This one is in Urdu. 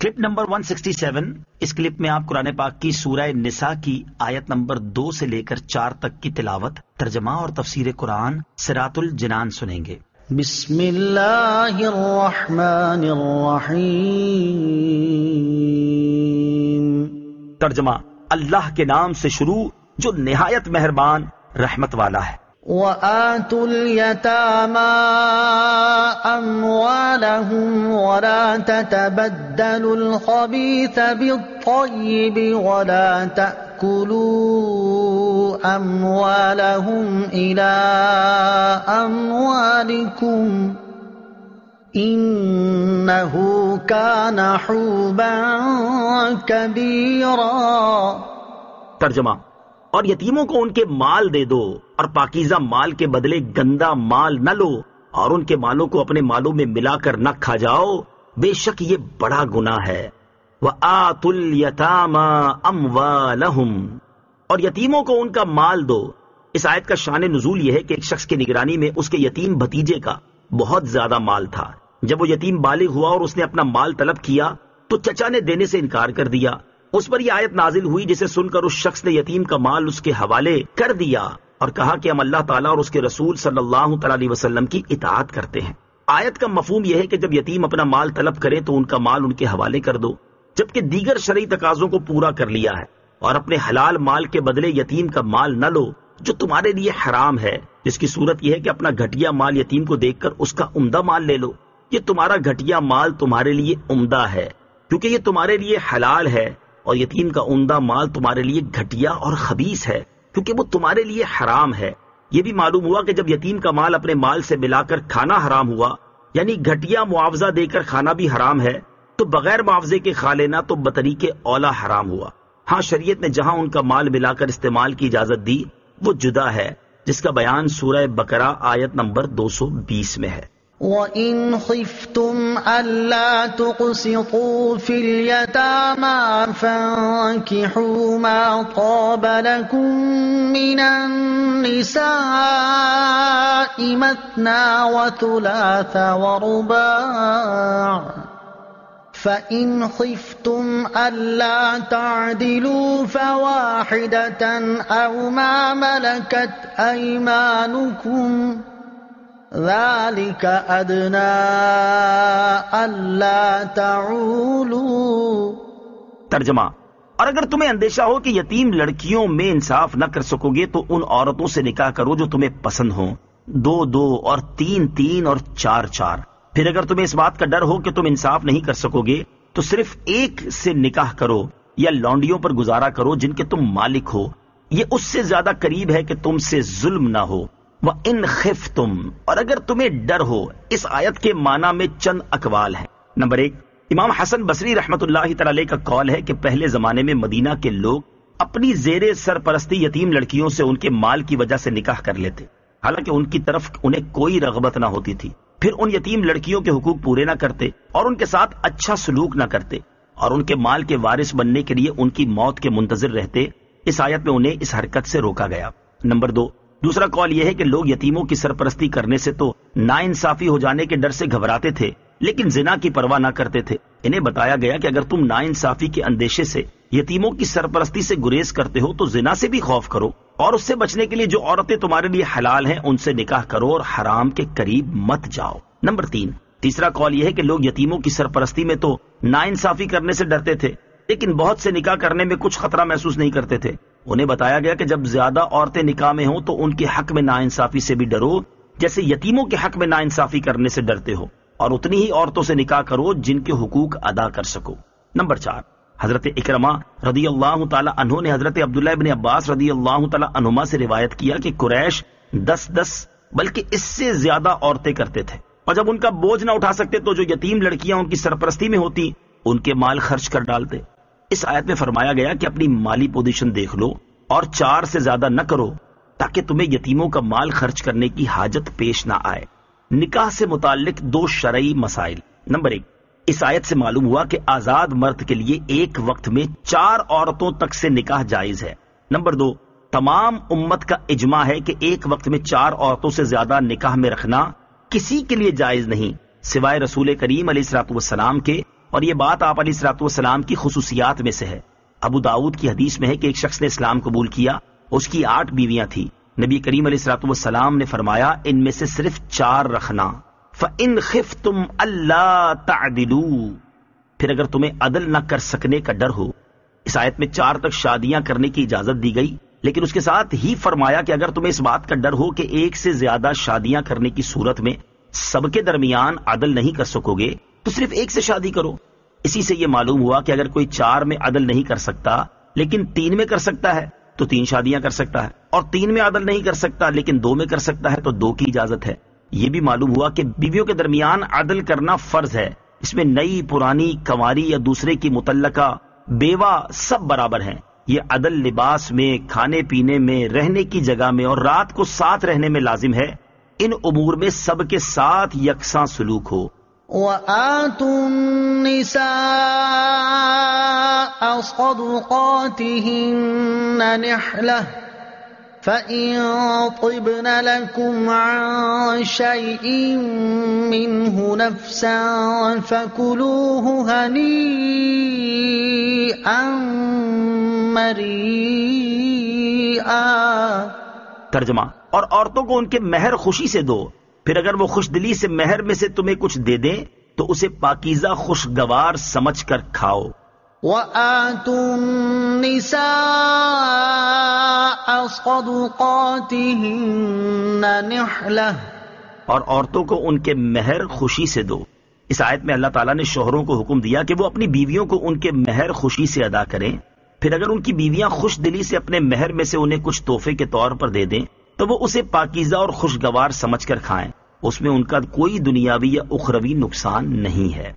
Clip number 167. اس کلپ میں آپ قرآن پاک کی سورہ نساء کی آیت نمبر 2 سے لے کر 4 تک کی تلاوت، ترجمہ اور تفسیر قرآن صراط الجنان سنیں گے. بسم اللہ الرحمن الرحیم. ترجمہ: اللہ کے نام سے شروع جو نہایت مہربان رحمت والا ہے. وَآتُوا الْيَتَامَىٰ أَمْوَالَهُمْ وَلَا تَتَبَدَّلُوا الْخَبِيثَ بِالطَّيِّبِ وَلَا تَأْكُلُوا أَمْوَالَهُمْ إِلَىٰ أَمْوَالِكُمْ إِنَّهُ كَانَ حُوبًا كَبِيرًا. ترجمہ: اور یتیموں کو ان کے مال دے دو اور پاکیزہ مال کے بدلے گندا مال نہ لو، اور ان کے مالوں کو اپنے مالوں میں ملا کر نہ کھا جاؤ، بے شک یہ بڑا گناہ ہے. وَآتُوا الْيَتَامَىٰ أَمْوَالَهُمْ، اور یتیموں کو ان کا مال دو. اس آیت کا شان نزول یہ ہے کہ ایک شخص کی نگرانی میں اس کے یتیم بھتیجے کا بہت زیادہ مال تھا. جب وہ یتیم بالغ ہوا اور اس نے اپنا مال طلب کیا تو چچا نے دینے سے انکار کر دیا. اس پر یہ آیت نازل ہوئی جسے سن کر اس شخص نے یتیم کا مال اس کے حوالے کر دیا اور کہا کہ ہم اللہ تعالیٰ اور اس کے رسول صلی اللہ تعالی علیہ وسلم کی اطاعت کرتے ہیں. آیت کا مفہوم یہ ہے کہ جب یتیم اپنا مال طلب کرے تو ان کا مال ان کے حوالے کر دو، جبکہ دیگر شرعی تقاضوں کو پورا کر لیا ہے، اور اپنے حلال مال کے بدلے یتیم کا مال نہ لو جو تمہارے لیے حرام ہے، جس کی صورت یہ ہے کہ اپنا گھٹیا مال یتیم کو دیکھ کر اس کا عمدہ مال لے لو. یہ تمہارا گھٹیا مال تمہارے لیے عمدہ ہے کیونکہ یہ تمہارے لیے حلال ہے، اور یتیم کا عمدہ مال تمہارے لیے گھٹیا اور خبیث ہے کیونکہ وہ تمہارے لیے حرام ہے. یہ بھی معلوم ہوا کہ جب یتیم کا مال اپنے مال سے ملا کر کھانا حرام ہوا، یعنی گھٹیا معاوضہ دے کر کھانا بھی حرام ہے، تو بغیر معاوضے کے کھا لینا تو بطریق اولا حرام ہوا. ہاں، شریعت نے جہاں ان کا مال ملا کر استعمال کی اجازت دی وہ جدا ہے، جس کا بیان سورہ بقرہ آیت نمبر 220 میں ہے. وَإِنْ خِفْتُمْ أَلَّا تُقْسِطُوا فِي الْيَتَامَىٰ فَانكِحُوا مَا طَابَ لَكُم مِّنَ النِّسَاءِ مَثْنَىٰ وَثُلَاثَ وَرُبَاعَ فَإِنْ خِفْتُمْ أَلَّا تَعْدِلُوا فَوَاحِدَةً أَوْ مَا مَلَكَتْ أَيْمَانُكُمْ ذَلِكَ أَدْنَىٰ أَلَّا تَعُولُوا. ترجمہ: اور اگر تمہیں اندیشہ ہو کہ یتیم لڑکیوں میں انصاف نہ کر سکو گے تو ان عورتوں سے نکاح کرو جو تمہیں پسند ہوں، 2 اور 3 اور 4. پھر اگر تمہیں اس بات کا ڈر ہو کہ تم انصاف نہیں کر سکو گے تو صرف ایک سے نکاح کرو یا لونڈیوں پر گزارا کرو جن کے تم مالک ہو، یہ اس سے زیادہ قریب ہے کہ تم سے ظلم نہ ہو. وَإِنْ خِفْتُمْ، اور اگر تمہیں ڈر ہو. اس آیت کے معنی میں چند اقوال ہیں. نمبر 1، امام حسن بصری رحمت اللہ تعالی کا قول ہے کہ پہلے زمانے میں مدینہ کے لوگ اپنی زیر سرپرستی یتیم لڑکیوں سے ان کے مال کی وجہ سے نکاح کر لیتے، حالانکہ ان کی طرف انہیں کوئی رغبت نہ ہوتی تھی. پھر ان یتیم لڑکیوں کے حقوق پورے نہ کرتے اور ان کے ساتھ اچھا سلوک نہ کرتے اور ان کے مال کے وارث بننے کے لیے ان کی موت کے منتظر رہتے. اس آیت میں انہیں اس حرکت سے روکا گیا. نمبر 2، دوسرا قول یہ ہے کہ لوگ یتیموں کی سرپرستی کرنے سے تو ناانصافی ہو جانے کے ڈر سے گھبراتے تھے لیکن زنا کی پرواہ نہ کرتے تھے. انہیں بتایا گیا کہ اگر تم ناانصافی کے اندیشے سے یتیموں کی سرپرستی سے گریز کرتے ہو تو زنا سے بھی خوف کرو، اور اس سے بچنے کے لیے جو عورتیں تمہارے لیے حلال ہیں ان سے نکاح کرو اور حرام کے قریب مت جاؤ. نمبر 3، تیسرا قول یہ ہے کہ لوگ یتیموں کی سرپرستی میں تو ناانصافی کرنے سے ڈرتے تھے لیکن بہت سے نکاح کرنے میں کچھ خطرہ محسوس نہیں کرتے تھے. انہیں بتایا گیا کہ جب زیادہ عورتیں نکاح میں ہوں تو ان کے حق میں ناانصافی سے بھی ڈرو جیسے یتیموں کے حق میں ناانصافی کرنے سے ڈرتے ہو، اور اتنی ہی عورتوں سے نکاح کرو جن کے حقوق ادا کر سکو. نمبر 4، حضرت اکرمہ رضی اللہ تعالی عنہ نے حضرت عبداللہ ابن عباس رضی اللہ تعالی عنہما سے روایت کیا کہ قریش 10 بلکہ اس سے زیادہ عورتیں کرتے تھے، اور جب ان کا بوجھ نہ اٹھا سکتے تو جو یتیم لڑکیاں ان کی سرپرستی میں ہوتی ان کے مال خرچ کر ڈالتے. اس آیت میں فرمایا گیا کہ اپنی مالی پوزیشن دیکھ لو اور 4 سے زیادہ نہ کرو تاکہ تمہیں یتیموں کا مال خرچ کرنے کی حاجت پیش نہ آئے. نکاح سے متعلق 2 شرعی مسائل. نمبر 1، اس آیت سے معلوم ہوا کہ آزاد مرد کے لیے ایک وقت میں 4 عورتوں تک سے نکاح جائز ہے. نمبر 2، تمام امت کا اجماع ہے کہ ایک وقت میں 4 عورتوں سے زیادہ نکاح میں رکھنا کسی کے لیے جائز نہیں سوائے رسول کریم علیہ الصلوۃ والسلام کے اور یہ بات آپ علیہ الصلوۃ والسلام کی خصوصیات میں سے ہے۔ ابو داؤد کی حدیث میں ہے کہ ایک شخص نے اسلام قبول کیا، اس کی 8 بیویاں تھیں۔ نبی کریم علیہ الصلوۃ والسلام نے فرمایا ان میں سے صرف 4 رکھنا، فَإِنْ خِفْتُمْ أَلَّا تَعْدِلُوا، پھر اگر تمہیں عدل نہ کر سکنے کا ڈر ہو۔ اس آیت میں 4 تک شادیاں کرنے کی اجازت دی گئی، لیکن اس کے ساتھ ہی فرمایا کہ اگر تمہیں اس بات کا ڈر ہو کہ ایک سے زیادہ شادیاں کرنے کی صورت میں سب کے درمیان عدل نہیں کر سکو گے تو صرف ایک سے شادی کرو۔ اسی سے یہ معلوم ہوا کہ اگر کوئی 4 میں عدل نہیں کر سکتا لیکن 3 میں کر سکتا ہے تو 3 شادیاں کر سکتا ہے، اور 3 میں عدل نہیں کر سکتا لیکن 2 میں کر سکتا ہے تو 2 کی اجازت ہے۔ یہ بھی معلوم ہوا کہ بیویوں کے درمیان عدل کرنا فرض ہے، اس میں نئی، پرانی، کنواری یا دوسرے کی متعلقہ، بیوہ سب برابر ہیں۔ یہ عدل لباس میں، کھانے پینے میں، رہنے کی جگہ میں اور رات کو ساتھ رہنے میں لازم ہے۔ ان امور میں سب کے ساتھ یکساں سلوک ہو۔ وَآتُوا النِّسَاءَ صَدُقَاتِهِنَّ نِحْلَةً فَإِن طِبْنَ لَكُمْ عَن شَيْءٍ مِّنْهُ نَفْسًا فَكُلُوهُ هَنِيئًا مَّرِيئًا۔ ترجمہ، اور عورتوں کو ان کے مہر خوشی سے دو، پھر اگر وہ خوش دلی سے مہر میں سے تمہیں کچھ دے دیں تو اسے پاکیزہ خوشگوار سمجھ کر کھاؤ۔ وَآتُوا النِّسَاءَ صَدُقَاتِهِنَّ نِحْلَةً، اور عورتوں کو ان کے مہر خوشی سے دو۔ اس آیت میں اللہ تعالیٰ نے شوہروں کو حکم دیا کہ وہ اپنی بیویوں کو ان کے مہر خوشی سے ادا کریں، پھر اگر ان کی بیویاں خوش دلی سے اپنے مہر میں سے انہیں کچھ تحفے کے طور پر دے دیں تو وہ اسے پاکیزہ اور خوشگوار سمجھ کر کھائیں، اس میں ان کا کوئی دنیاوی یا اخروی نقصان نہیں ہے۔